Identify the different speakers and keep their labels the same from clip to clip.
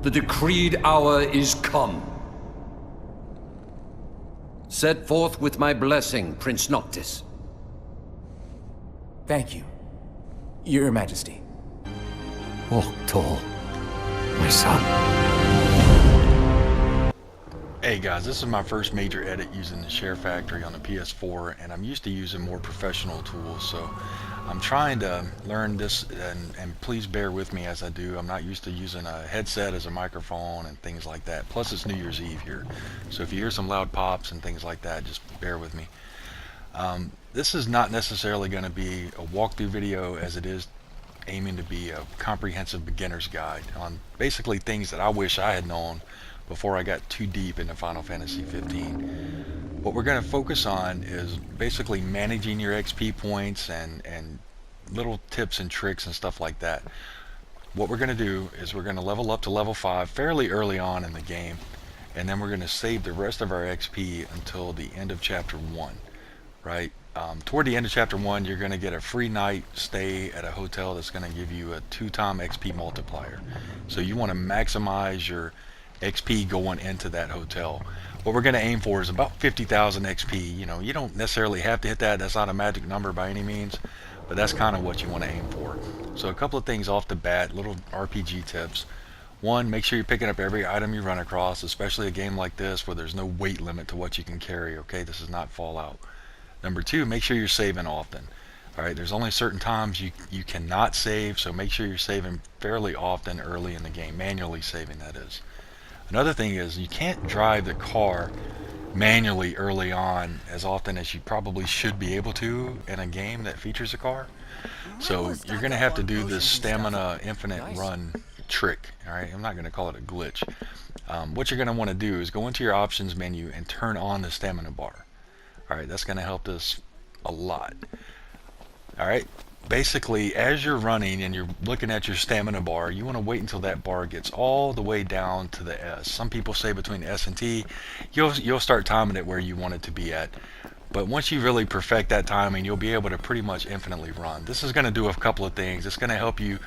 Speaker 1: The decreed hour is come. Set forth with my blessing, Prince Noctis.
Speaker 2: Thank you, Your Majesty.
Speaker 1: Walk tall, my son.
Speaker 3: Hey guys, this is my first major edit using the SHAREfactory on the PS4, and I'm used to using more professional tools, so I'm trying to learn this, and please bear with me as I do. I'm not used to using a headset as a microphone and things like that. Plus it's New Year's Eve here, so if you hear some loud pops and things like that, just bear with me. This is not necessarily going to be a walkthrough video, as it is aiming to be a comprehensive beginner's guide on basically things that I wish I had known before I got too deep into Final Fantasy 15. What we're going to focus on is basically managing your XP points and little tips and tricks and stuff like that. What we're going to do is we're going to level up to level 5 fairly early on in the game, and then we're going to save the rest of our XP until the end of chapter 1, right? Toward the end of chapter 1, you're going to get a free night stay at a hotel that's going to give you a 2-time XP multiplier. So you want to maximize your XP going into that hotel. What we're going to aim for is about 50,000 XP. You know, you don't necessarily have to hit that. That's not a magic number by any means, but that's kind of what you want to aim for. So a couple of things off the bat, little RPG tips. One, make sure you're picking up every item you run across, especially a game like this where there's no weight limit to what you can carry. Okay, this is not Fallout. Number 2, make sure you're saving often. Alright, there's only certain times you cannot save, so make sure you're saving fairly often early in the game, manually saving, that is. Another thing is you can't drive the car manually early on as often as you probably should be able to in a game that features a car. So you're going to have to do this stamina infinite run trick. Alright, I'm not going to call it a glitch. What you're going to want to do is go into your options menu and turn on the stamina bar. Alright, that's going to help us a lot. Alright, basically as you're running and you're looking at your stamina bar, you want to wait until that bar gets all the way down to the S. Some people say between S and T. You'll start timing it where you want it to be at. But once you really perfect that timing, you'll be able to pretty much infinitely run. This is going to do a couple of things. It's going to help you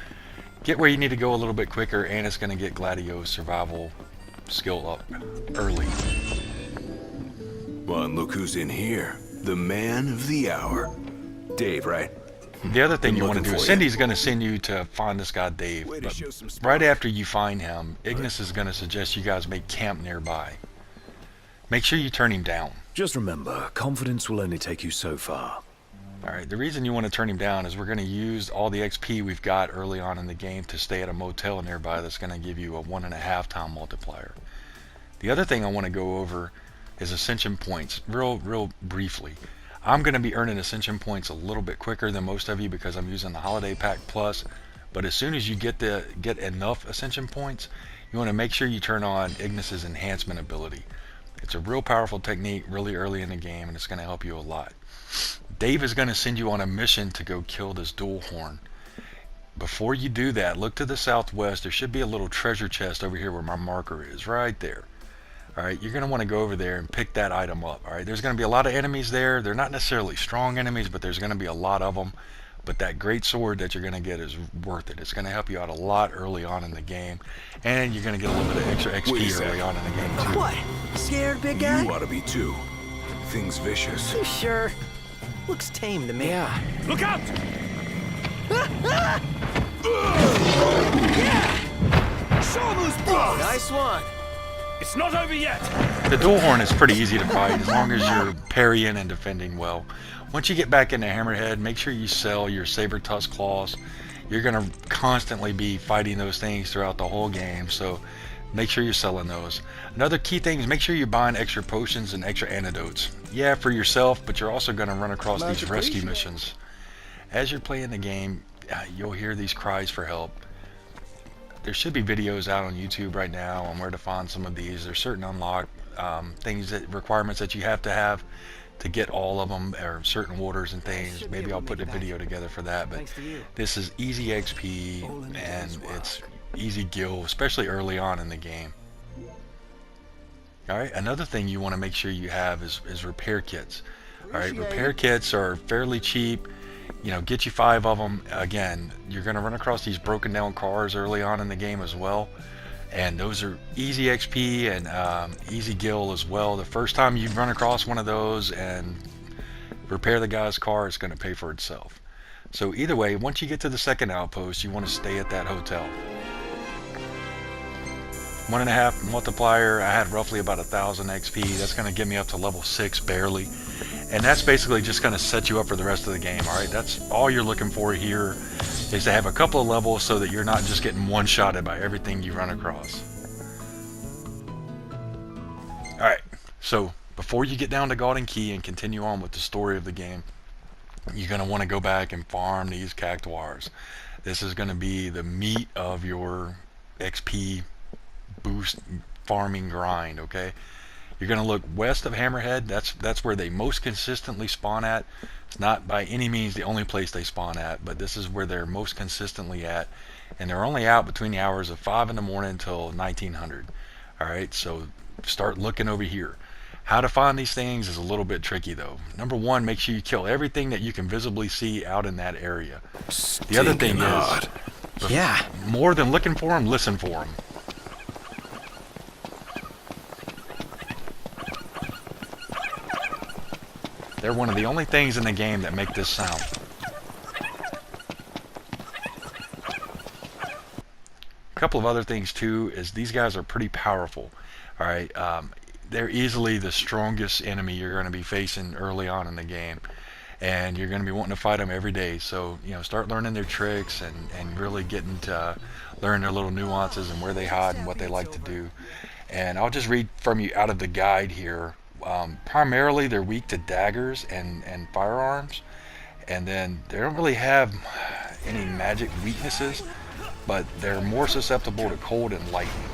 Speaker 3: get where you need to go a little bit quicker, and it's going to get Gladio's survival skill up early.
Speaker 4: Well, and look who's in here. The man of the hour. Dave, right?
Speaker 3: The other thing you want to do is Cindy's going to send you to find this guy Dave, but right after you find him, Ignis is going to suggest you guys make camp nearby. Make sure you turn him down.
Speaker 4: Just remember, confidence will only take you so far.
Speaker 3: Alright, the reason you want to turn him down is we're going to use all the XP we've got early on in the game to stay at a motel nearby that's going to give you a 1.5-time multiplier. The other thing I want to go over is Ascension Points, real briefly. I'm going to be earning Ascension Points a little bit quicker than most of you because I'm using the Holiday Pack Plus, but as soon as you get enough Ascension Points, you want to make sure you turn on Ignis's enhancement ability. It's a real powerful technique really early in the game, and it's going to help you a lot. Dave is going to send you on a mission to go kill this dual horn. Before you do that, look to the southwest. There should be a little treasure chest over here where my marker is, right there. Alright, you're going to want to go over there and pick that item up. Alright, there's going to be a lot of enemies there. They're not necessarily strong enemies, but there's going to be a lot of them. But that great sword that you're going to get is worth it. It's going to help you out a lot early on in the game. And you're going to get a little bit of extra XP early on in the game too.
Speaker 5: What? Scared, big guy?
Speaker 4: You ought to be too. Thing's vicious.
Speaker 5: You sure? Looks tame to me.
Speaker 2: Yeah.
Speaker 4: Look out!
Speaker 5: Yeah! Show 'em who's boss! Nice one.
Speaker 4: It's not over yet!
Speaker 3: The dual horn is pretty easy to fight as long as you're parrying and defending well. Once you get back into Hammerhead, make sure you sell your saber tusk claws. You're going to constantly be fighting those things throughout the whole game, so make sure you're selling those. Another key thing is make sure you're buying extra potions and extra antidotes. Yeah, for yourself, but you're also going to run across these rescue missions. As you're playing the game, you'll hear these cries for help. There should be videos out on YouTube right now on where to find some of these. There's certain unlock requirements that you have to get all of them, or certain orders and things. Maybe I'll put a video together for that, but this is easy XP and it's easy gil, especially early on in the game. Alright, another thing you want to make sure you have is repair kits. Alright, repair kits are fairly cheap. You know, get you 5 of them. Again, you're going to run across these broken down cars early on in the game as well. and those are easy XP and easy gil as well. The first time you run across one of those and repair the guy's car, it's going to pay for itself. So either way, once you get to the second outpost, you want to stay at that hotel. 1.5 multiplier, I had roughly about 1,000 XP. That's going to get me up to level 6 barely, and that's basically just going to set you up for the rest of the game. Alright, that's all you're looking for here, is to have a couple of levels so that you're not just getting one-shotted by everything you run across. Alright, so before you get down to Golden Key and continue on with the story of the game, you're going to want to go back and farm these cactuars. This is going to be the meat of your XP boost farming grind. Okay, you're going to look west of Hammerhead. That's where they most consistently spawn at. It's not by any means the only place they spawn at, but this is where they're most consistently at, and they're only out between the hours of 5 in the morning until 1900. Alright, so start looking over here. How to find these things is a little bit tricky though. Number one, make sure you kill everything that you can visibly see out in that area. The other thing is,
Speaker 5: Yeah.
Speaker 3: more than looking for them, listen for them. They're one of the only things in the game that make this sound. A couple of other things too is these guys are pretty powerful. Alright, they're easily the strongest enemy you're going to be facing early on in the game, and you're going to be wanting to fight them every day. So start learning their tricks and really getting to learn their little nuances and where they hide and what they like to do. And I'll just read from you out of the guide here. Primarily they're weak to daggers and firearms, and then they don't really have any magic weaknesses, but they're more susceptible to cold and lightning.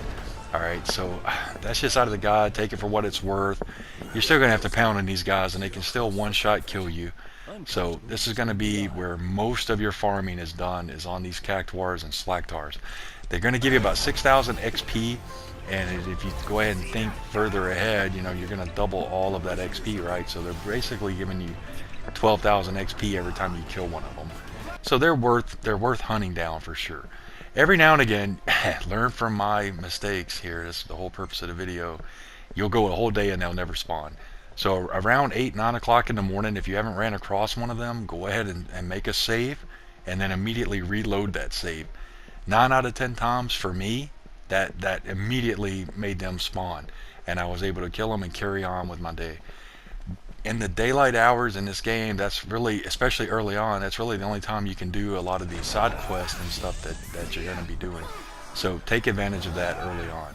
Speaker 3: Alright, so that's just out of the guide. Take it for what it's worth. You're still going to have to pound on these guys, and they can still one-shot kill you. So this is going to be where most of your farming is done, is on these cactuars and slacktars. They're going to give you about 6,000 XP, and if you go ahead and think further ahead, you're going to double all of that XP, right? So they're basically giving you 12,000 XP every time you kill one of them. So they're worth hunting down for sure. Every now and again, learn from my mistakes here. This is the whole purpose of the video. You'll go a whole day and they'll never spawn. So around 8, 9 o'clock in the morning, if you haven't ran across one of them, go ahead and make a save, and then immediately reload that save. 9 out of 10 times for me, that immediately made them spawn, and I was able to kill them and carry on with my day. In the daylight hours in this game, that's really, especially early on, that's really the only time you can do a lot of these side quests and stuff that you're going to be doing. So take advantage of that early on.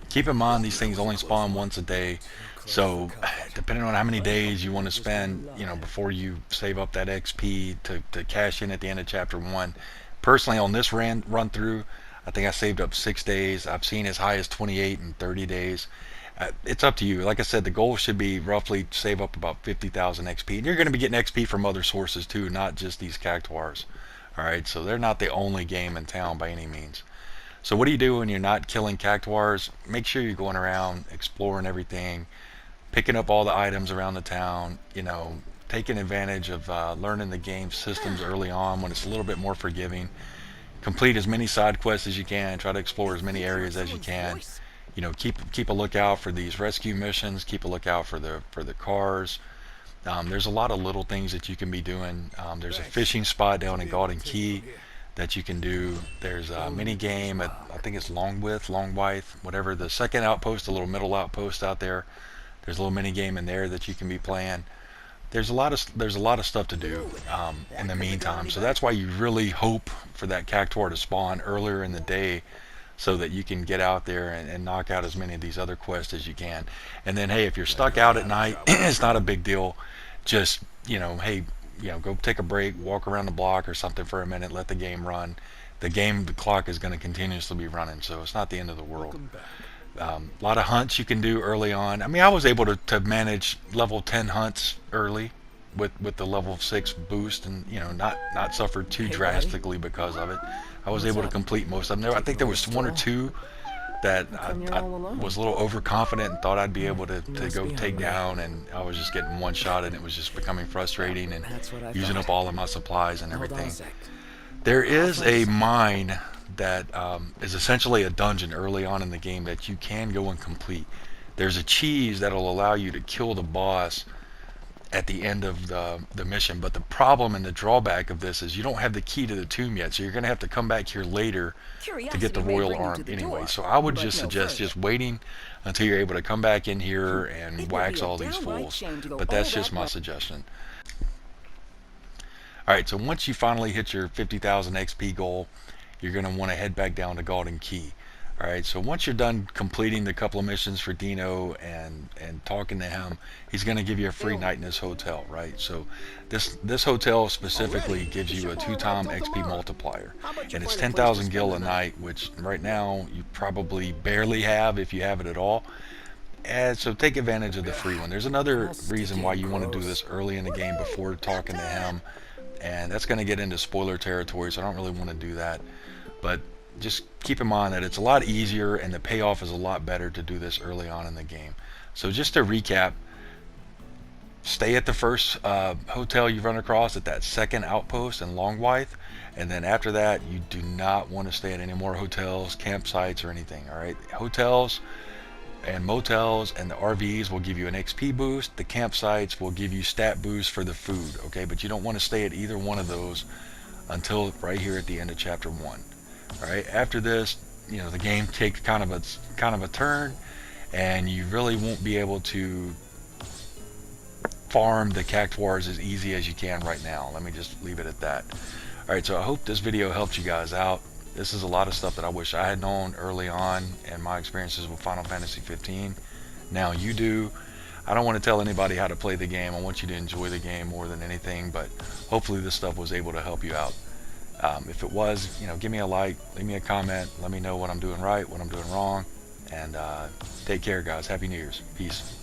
Speaker 3: Keep in mind these things only spawn once a day, so depending on how many days you want to spend, before you save up that XP to cash in at the end of chapter 1. Personally, on this run through, I think I saved up 6 days. I've seen as high as 28 and 30 days. It's up to you. Like I said, the goal should be roughly save up about 50,000 XP. And you're going to be getting XP from other sources too, not just these cactuars. Alright, so they're not the only game in town by any means. So what do you do when you're not killing cactuars? Make sure you're going around, exploring everything, picking up all the items around the town, taking advantage of learning the game systems early on when it's a little bit more forgiving. Complete as many side quests as you can, try to explore as many areas as you can. Keep a lookout for these rescue missions, keep a lookout for the cars. There's a lot of little things that you can be doing. There's a fishing spot down in Golden Key that you can do. There's a mini game at, I think it's Longwythe, whatever, the second outpost, the little middle outpost out there. There's a little mini game in there that you can be playing. There's a lot of stuff to do in the meantime. So that's why you really hope for that cactuar to spawn earlier in the day, so that you can get out there and knock out as many of these other quests as you can. And then, hey, if you're stuck out at night, it's not a big deal. Just, hey, go take a break, walk around the block or something for a minute, let the game run. The clock is going to continuously be running, so it's not the end of the world. A lot of hunts you can do early on. I mean, I was able to manage level 10 hunts early with the level 6 boost, and not suffer too drastically because of it. I was able to complete most of them. I think there was 1 or 2 that I was a little overconfident and thought I'd be able to go take down, and I was just getting one shot, and it was just becoming frustrating and using up all of my supplies and everything. There is a mine that is essentially a dungeon early on in the game that you can go and complete. There's a cheese that'll allow you to kill the boss at the end of the mission, but the problem and the drawback of this is you don't have the key to the tomb yet, so you're going to have to come back here later to get the royal arm anyway. So I would just suggest just waiting until you're able to come back in here and wax all these fools, but that's just my suggestion. Alright, so once you finally hit your 50,000 XP goal, you're going to want to head back down to Golden Key. Alright, so once you're done completing the couple of missions for Dino and talking to him, he's going to give you a free night in this hotel, right? So this hotel specifically gives you a 2-time XP multiplier, and it's 10,000 gil a night, which right now you probably barely have if you have it at all. And so take advantage of the free one. There's another reason why you want to do this early in the game before talking to him, and that's going to get into spoiler territory, so I don't really want to do that. But just keep in mind that it's a lot easier and the payoff is a lot better to do this early on in the game. So just to recap, stay at the first hotel you run across at that second outpost in Longwythe, and then after that you do not want to stay at any more hotels, campsites, or anything. Alright, hotels and motels and the RVs will give you an XP boost. The campsites will give you stat boost for the food, okay? But you don't want to stay at either one of those until right here at the end of chapter 1. Alright, after this, you know, the game takes kind of a turn, and you really won't be able to farm the cactuars as easy as you can right now. Let me just leave it at that. Alright, so I hope this video helped you guys out. This is a lot of stuff that I wish I had known early on in my experiences with Final Fantasy 15. Now you do. I don't want to tell anybody how to play the game. I want you to enjoy the game more than anything, but hopefully this stuff was able to help you out. If it was, you know, give me a like, leave me a comment, let me know what I'm doing right, what I'm doing wrong, and take care, guys. Happy New Year's. Peace.